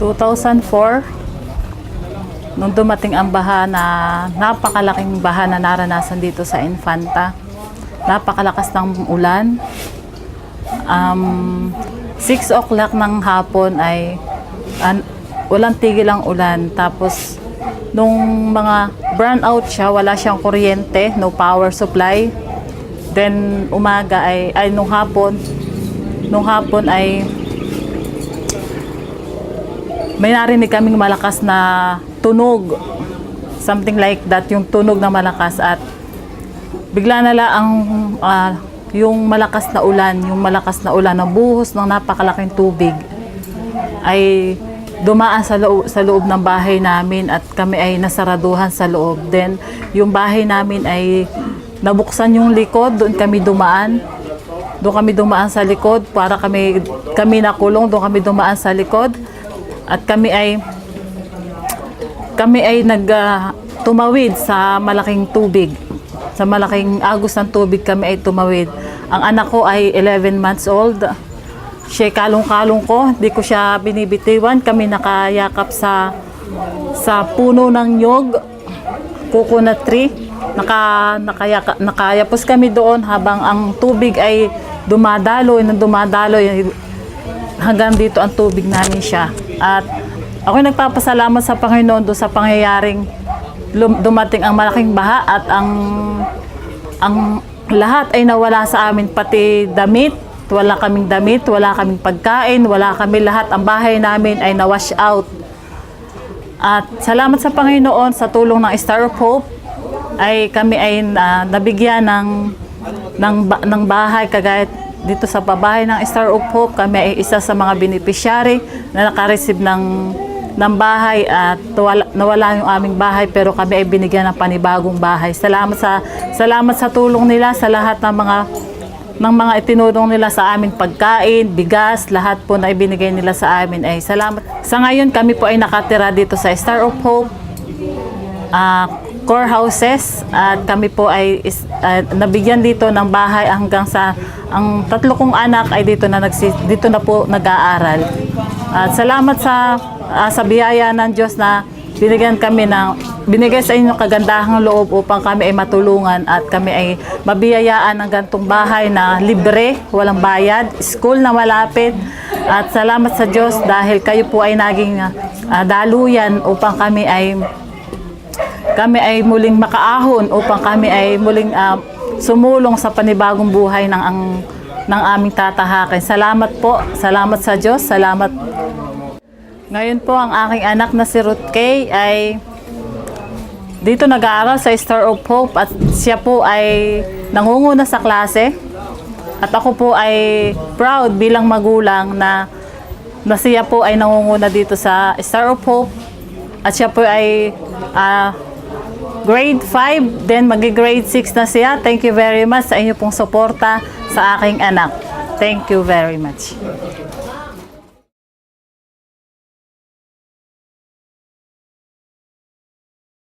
2004, nung dumating ang baha na napakalaking baha na naranasan dito sa Infanta. Napakalakas ng ulan. 6 o'clock ng hapon ay walang tigil ang ulan. Tapos nung mga brownout siya, wala siyang kuryente, no power supply. Then umaga ay nung hapon ay may narinig kaming malakas na tunog. Something like that, yung tunog na malakas, at bigla na lang yung malakas na ulan na buhos ng napakalaking tubig ay dumaan sa loob ng bahay namin, at kami ay nasaraduhan sa loob. Then yung bahay namin ay nabuksan yung likod, doon kami dumaan sa likod, para kami nakulong, doon kami dumaan sa likod, at kami ay tumawid sa malaking tubig, sa malaking agos ng tubig. Kami ay tumawid. Ang anak ko ay 11 months old. Siya kalong-kalong ko, hindi ko siya binibitiwan. Kami nakayakap sa puno ng nyog, coconut tree. Nakayapos kami doon habang ang tubig ay dumadaloy hanggang dito ang tubig namin siya. At ako'y nagpapasalamat sa Panginoon doon sa pangyayaring dumating ang malaking baha, at ang lahat ay nawala sa amin, pati damit. Wala kaming damit, wala kaming pagkain, wala kami lahat. Ang bahay namin ay na-wash out. At salamat sa Panginoon, sa tulong ng Star of Hope ay kami ay nabigyan ng bahay. Kagaya dito sa pabahay ng Star of Hope, kami ay isa sa mga beneficiary na nakareceive ng bahay, at nawala yung aming bahay, pero kami ay binigyan ng panibagong bahay. Salamat sa tulong nila, sa lahat ng mga itinulong nila sa amin, pagkain, bigas, lahat po na ibinigay nila sa amin ay salamat. Sa ngayon kami po ay nakatira dito sa Star of Hope core houses, at kami po ay nabigyan dito ng bahay hanggang sa ang 3 kong anak ay dito na po nag-aaral. At salamat sa biyaya ng Diyos na binigay sa inyo kagandahang loob upang kami ay matulungan, at kami ay mabiyayaan ng gantong bahay na libre, walang bayad, school na malapit. At salamat sa Diyos dahil kayo po ay naging daluyan upang kami ay muling makaahon, upang kami ay muling sumulong sa panibagong buhay ng aming tatahakin. Salamat po, salamat sa Diyos, salamat. Ngayon po ang aking anak na si Ruth Kay ay dito nag-aaral sa Star of Hope, at siya po ay nangunguna sa klase, at ako po ay proud bilang magulang na siya po ay nangunguna dito sa Star of Hope, at siya po ay grade 5, then mag-grade 6 na siya. Thank you very much sa inyo pong suporta sa aking anak. Thank you very much.